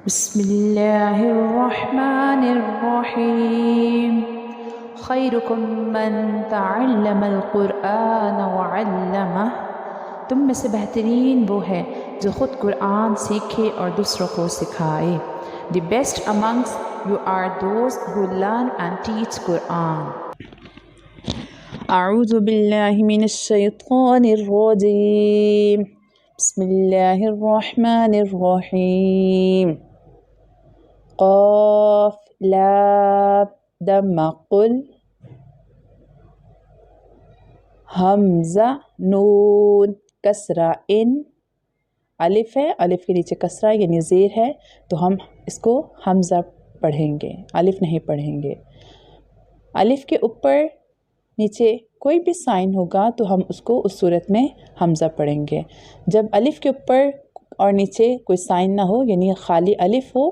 بسم الله الرحمن الرحیم خیرکم من تعلم القرآن وعلمہ، تم میں سے بہترین وہ ہے جو خود قرآن سیکھے اور دوسروں کو سکھائے. The best amongst you are those who learn and teach Quran. اعوذ باللہ من الشیطان الرجیم، بسم اللہ الرحمن الرحیم. قاف لام دم قل، حمزہ نون کسرہ ان، الف ہے، الف کے نیچے کسرہ یعنی زیر ہے تو ہم اس کو حمزہ پڑھیں گے، الف نہیں پڑھیں گے. الف کے اوپر نیچے کوئی بھی سائن ہوگا تو ہم اس کو اس صورت میں حمزہ پڑھیں گے. جب الف کے اوپر اور نیچے کوئی سائن نہ ہو یعنی خالی الف ہو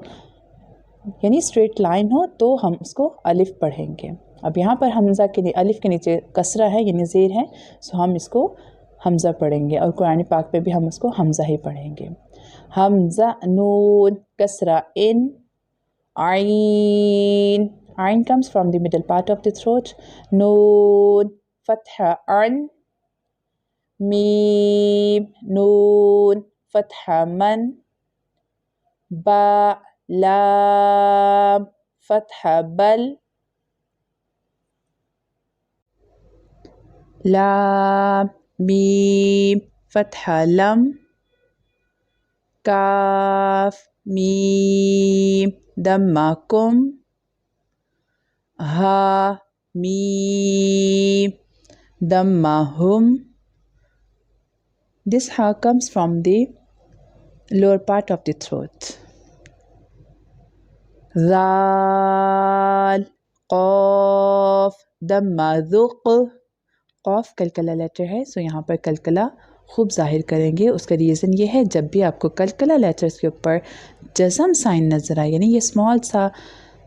یعنی اسٹریٹ لائن ہو تو ہم اس کو الف پڑھیں گے. اب یہاں پر حمزہ کے الف کے نیچے کسرہ ہے یعنی زیر ہے، سو ہم اس کو حمزہ پڑھیں گے اور قرآن پاک میں بھی ہم اس کو حمزہ ہی پڑھیں گے. حمزہ نون کسرہ ان، عین، عین comes from the middle part of the throat. نون فتحہ عن، میم نون فتحہ من، با لام فتحہ بل، لام میم فتحہ لم، کاف میم دمہ کم، ہا میم دمہ ہم. This ha comes from the lower part of the throat. ذال قاف دمہ ذق، قاف کلکلہ لیٹر ہے سو یہاں پر کلکلہ خوب ظاہر کریں گے. اس کا ریزن یہ ہے جب بھی آپ کو کلکلہ لیٹرز کے اوپر جزم سائن نظر آئے یعنی یہ اسمال سا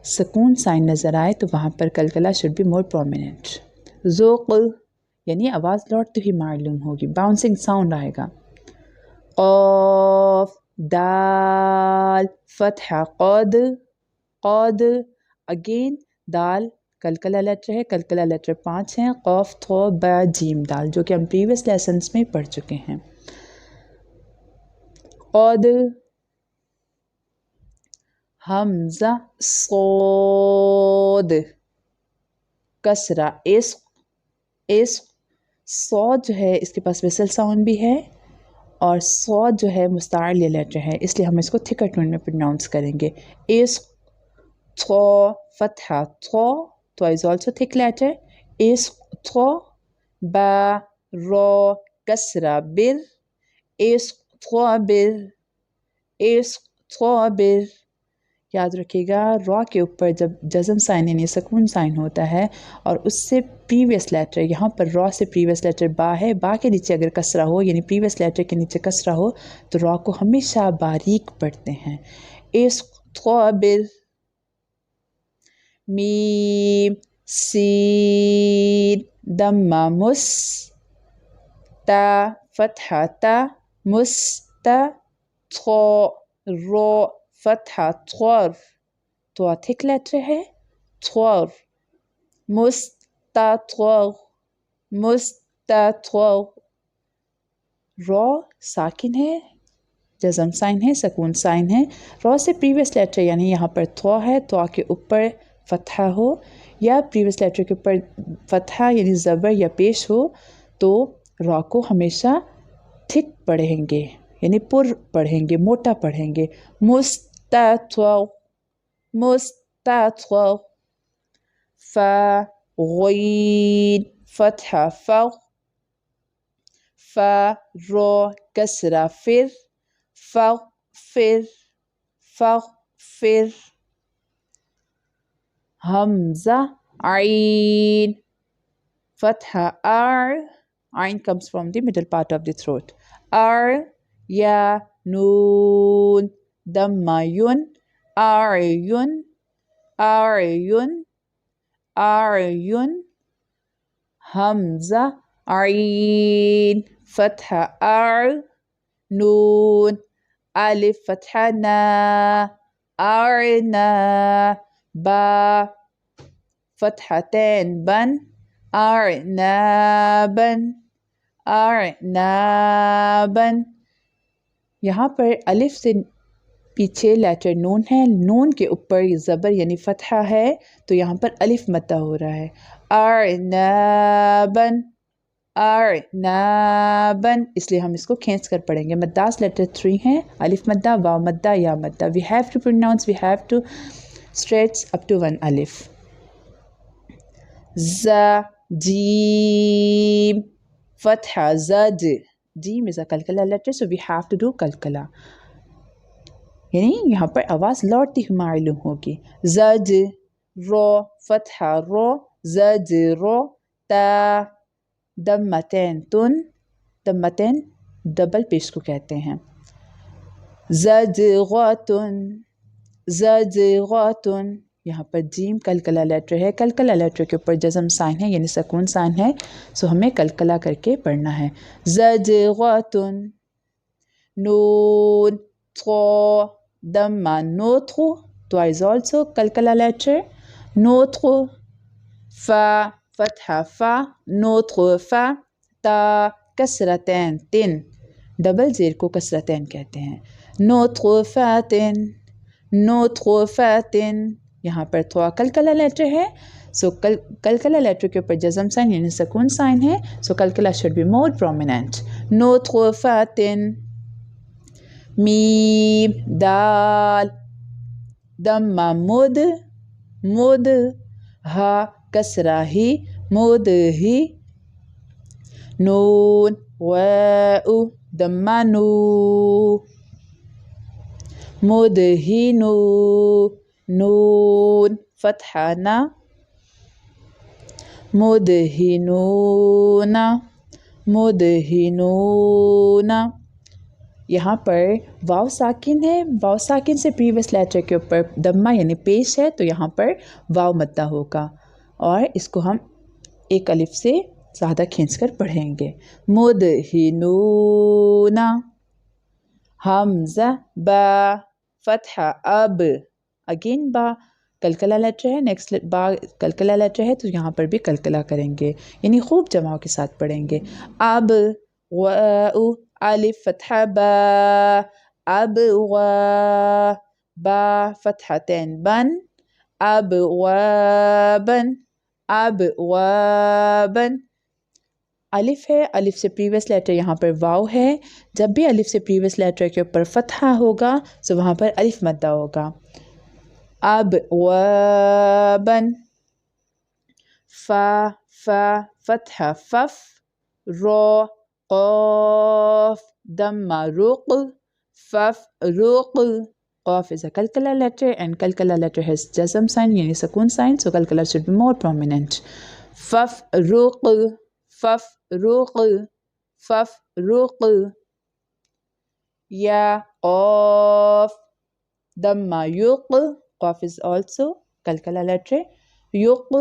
سکون سائن نظر آئے تو وہاں پر کلکلہ شوڈ بی مور پرومیننٹ. ذوق یعنی آواز لوٹ تو ہی معلوم ہوگی، باؤنسنگ ساؤنڈ آئے گا. قاف دال فتحہ قد، قد اگین دال کلکلہ لیٹر ہے، کلکلہ لیٹر 5 ہیں، قاف تھو با جیم دال جو کہ ہم پریویس لیسنز میں پڑھ چکے ہیں. قد، حمزہ صاد کسرہ عشق، عشق، صاد جو ہے اس کے پاس ویسل ساؤنڈ بھی ہے اور صاد جو ہے مستعلیہ لیٹر ہے اس لیے ہم اس کو تھکر ٹون میں پروناؤنس کریں گے. عشق، تھو فتحہ تھو، تو is also thick letter. عشق تھو، با رو کسرہ بر، عشق تھو بر، عشق تھو بر. یاد رکھیے گا را کے اوپر جب جزم سائن یعنی سکون سائن ہوتا ہے اور اس سے پریویس لیٹر، یہاں پر را سے پریویس لیٹر با ہے، با کے نیچے اگر کسرہ ہو یعنی پریویس لیٹر کے نیچے کسرہ ہو تو را کو ہمیشہ باریک پڑھتے ہیں. عشق تھو بر. میم سین دمہ مس، تا فتحہ تا مستا، تھو رو فتحہ تھور، تو تھک لیٹر ہے تھور، مستا تھور، مستا تھور. رو ساکن ہے، جزم سائن ہے، سکون سائن ہے. رو سے پریویس لیٹر یعنی یہاں پر تھو ہے، تو کے اوپر فتحہ ہو یا پریویس لیٹر کے اوپر فتحہ یعنی زبر یا پیش ہو تو را کو ہمیشہ تھک پڑھیں گے یعنی پر پڑھیں گے، موٹا پڑھیں گے. مستطور، مستطور. فا غین فتحہ فر، فا رو کسرہ فر، فر فر، فر فر. حمزہ عین فتحہ ار، عین comes from the middle part of the throat. ار یا نون دمہ یون، اعین، اعین، اعین. حمزہ عین فتحہ ار، نون الف فتحہ نا، با فتحتين بن أعنابا أعنابا. यहाँ पर अलिफ से पीछे लेटर नून है, नून के ऊपर ज़बर यानी फ़तहा है तो यहाँ पर अलिफ मद्दा हो रहा है। अर्नाबन अर्नाबन, इसलिए हम इसको खींच कर पढ़ेंगे। मद्दास लेटर 3 है, अलिफ मद्दा, वाव मद्दा, या मद्दा। We have to pronounce, we have to stretch up to 1 अलिफ। ज़ जीम फ़तहा ज़ज, जीम इज़ अ कलकला letter so we have to do कलकला, यानी यहाँ पर आवाज़ लौटती हुई मालूम होगी। ज़ज रो फ़तहा रो ज़ज रो। ता दम्मतैन तुन, दम्मतैन डबल पेश को कहते हैं। ज़जग़तुन ज़जग़तुन, यहाँ पर जीम कलकला लेटर है, कलकला लेटर के ऊपर जज़म साइन है यानी सकून साइन है, सो हमें कलकला करके पढ़ना है। ज़जग़तुन। नून थो दम्मा नोथु, तो इज ऑल्सो कलकला लेटर। नोथु। फा فتحة فا نوتخ فا। تا कसरतैन तिन, डबल ज़ेर को कसरतैन कहते हैं। नोतख फ़ातिन नोतख फ़ातिन, यहाँ पर थोड़ा कलकला लेटर है, सो कलकला लेटर के ऊपर जज़म साइन यानी सकून साइन है, सो कलकला should be more prominent. नोतख फ़ातिन। Meme दाल दम्मा मुद मुद। हा कसरा ही मुद ही। नून वाउ दम्मा नू मुद ही नू। नून फ़तहा ना मुद ही नूना मुद ही नूना। यहाँ पर वाव साकिन है, वाव साकिन से प्रीवियस लेटर के ऊपर दम्मा यानी पेश है, तो यहाँ पर वाव मद्दा होगा और इसको हम एक अलिफ से ज़्यादा खींचकर पढ़ेंगे। मुदहिनूना। हमज़ा बा फ़तहा अब, अगेन बा कलकला लेटर है, नेक्स्ट बा कलकला लेटर है, तो यहाँ पर भी कलकला करेंगे, यानी खूब जमाव के साथ पढ़ेंगे। अब वाउ अलिफ फ़तहा बा अब वा। बा फ़तहतैन बन अब वाबन अब वाबन। अलिफ है, अलिफ से प्रीवियस लेटर यहाँ पर वाव है, जब भी अलिफ से प्रीवियस लेटर के ऊपर फ़तहा होगा तो वहाँ पर अलिफ मद्दा होगा। अब वाबन। फ़ा फ़ा फ़तहा फ़फ। रो क़ाफ़ दम्मा रुक़ फ़फ रुक़। Qaf is a kalkala letter and kalkala letter has jazm sign yani sakoon sign, so kalkala should be more prominent. Fafruq fafruq fafruq. Ya qaf damma yuq, qaf is also kalkala letter. Yuq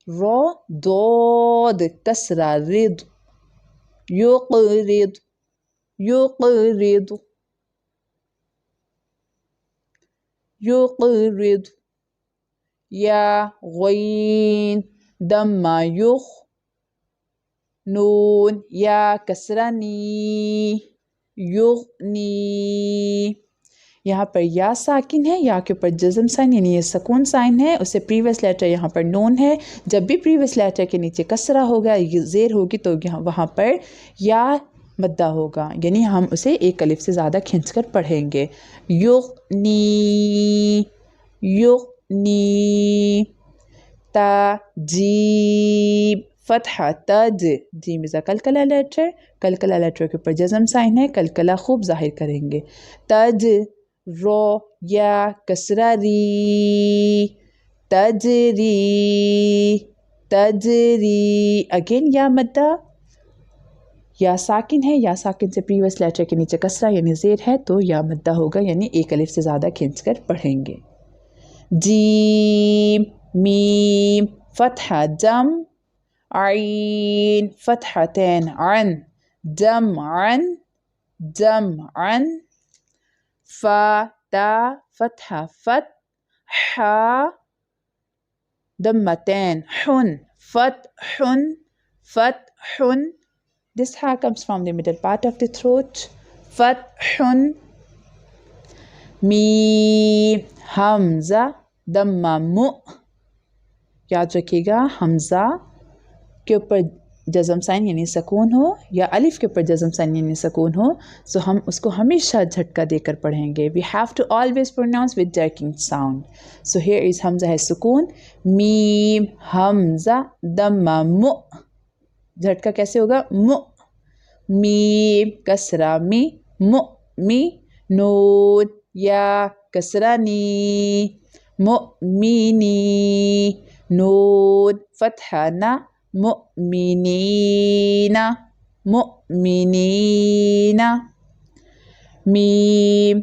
ra dod kasra rid yuqrid yuqrid يقرض. يا غين دم يخ. نون يا كسرني يغني. यहाँ पर या साकिन है, या के ऊपर जज़म साइन यानी ये सकून साइन है, उससे प्रीवियस लेटर यहाँ पर नून है। जब भी प्रीवियस लेटर के नीचे कसरा होगा, ज़ेर होगी, तो यहाँ वहाँ पर या मद्दा होगा, यानी हम उसे एक अलिफ से ज़्यादा खींचकर पढ़ेंगे। युगनी युगनी। ताजीब फ़तहा तज, जीम इज़ अ कलकला लेटर, कलकला लेटर के ऊपर जज़म साइन है, कलकला खूब ज़ाहिर करेंगे। तज रो या कसरा री तजरी तजरी। अगेन या मद्दा, या साकिन है, या साकिन से प्रीवियस लेटर के नीचे कसरा यानी ज़ेर है, तो या मद्दा होगा, यानी एक अलिफ से ज़्यादा खींचकर पढ़ेंगे। जीम मीम फ़तहा जम आइन फ़तहतैन अन जमअन जमअन। फ़ा تا فتحة فتحة ضمتين حن فتح فتح. This ha comes from the middle part of the throat. فتح. ميم हमजा दम्मा मु. याद रखिएगा हमजा के ऊपर जज़म साइन यानी सकून हो या अलिफ के ऊपर जज़म साइन यानी सकून हो, सो हम उसको हमेशा झटका देकर पढ़ेंगे. We have to always pronounce with jerking sound. So here is हमजा है सुकून. मीम हमजा दम्मा मु. झटका कैसे होगा? मु. मीम कसरा मी मु मी. नून या कसरा नी मुमिनी. नून फतहा ना मुमिनीना मुमिनीना. मीम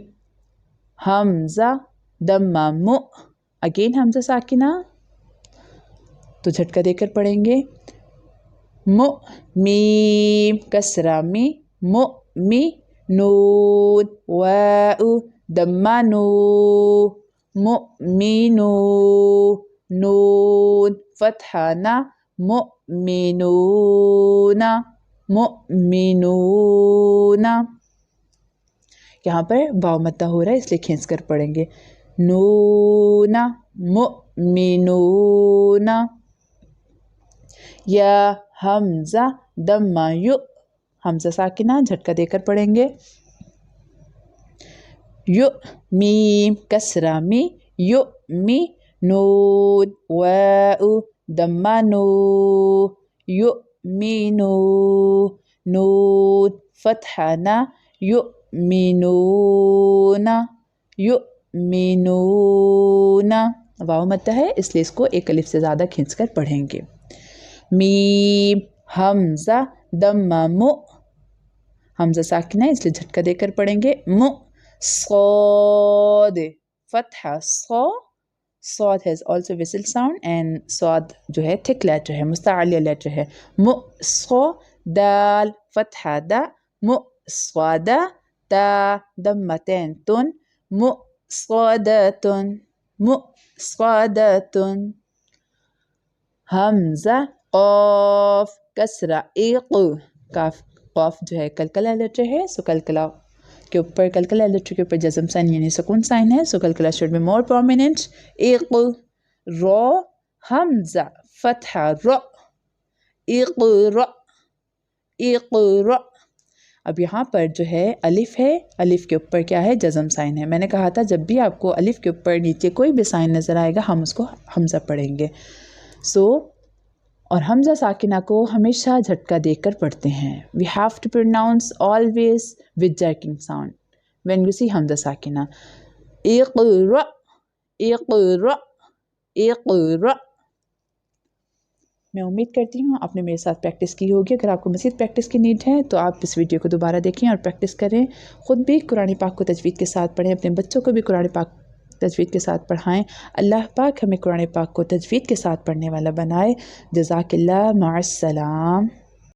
हमजा दम्मा मु. अगेन हमजा साकिना, तो झटका देकर पढ़ेंगे. मु मीम कसरा मी मु मी. नून वाउ दम्मा नू मुमिनू. नून फतहा ना मुमिनूना मुमिनूना. यहाँ पर वाव मद्दा हो रहा है इसलिए खींच कर पढ़ेंगे. नूना मुमिनूना. या हमजा दम्मा यु. हमजा साकिना झटका देकर पढ़ेंगे. यु मीम कसरा मी यु मी. नून वाउ दम्मा नू यु मीनू. नून फतहा ना यु मीनूना यु मीनूना. वाव मद्दा है इसलिए इसको एक अलिफ से ज़्यादा खींचकर पढ़ेंगे. मीम हमजा दम्मा मु. हमजा साकिना इसलिए झटका देकर पढ़ेंगे. मु. सौद फतहा सौ. Saud has also whistle sound and Saud जो है थिक लेटर है, मुस्तालिया लेटर है. मु सौ. दाल फतहा दा मु स्वादा. ता दम्मतैन तुन मु स्वादतुन मु स्वादतुन. हमजा क़ाफ कसरा इक़. काफ क़ाफ जो है कलकला लेटर है, सो कलकला के ऊपर कलकला लेटर के ऊपर जज़म साइन यानी सुकून साइन है, सो कलकला शुड बी मोर प्रोमिनेंट. इक़. रो हमजा फतहा रो इक़रा इक़रा. अब यहाँ पर जो है अलिफ है, अलिफ के ऊपर क्या है? जज़म साइन है. मैंने कहा था जब भी आपको अलिफ के ऊपर नीचे कोई भी साइन नज़र आएगा हम उसको हमजा पढ़ेंगे. सो और हमजा साकिना को हमेशा झटका देकर पढ़ते हैं. We have to pronounce always with jerking sound when you see हमजा साकिना. इक़रा इक़रा इक़रा. मैं उम्मीद करती हूँ आपने मेरे साथ प्रैक्टिस की होगी. अगर आपको मज़ीद प्रैक्टिस की नीड है तो आप इस वीडियो को दोबारा देखें और प्रैक्टिस करें. ख़ुद भी कुरान पाक को तजवीद के साथ पढ़ें, अपने बच्चों को भी कुरान पाक तजवीद के साथ पढ़ाएं. अल्लाह पाक हमें कुरान पाक को तजवीद के साथ पढ़ने वाला बनाए. जज़ाकिल्लाह. माअस्सलाम.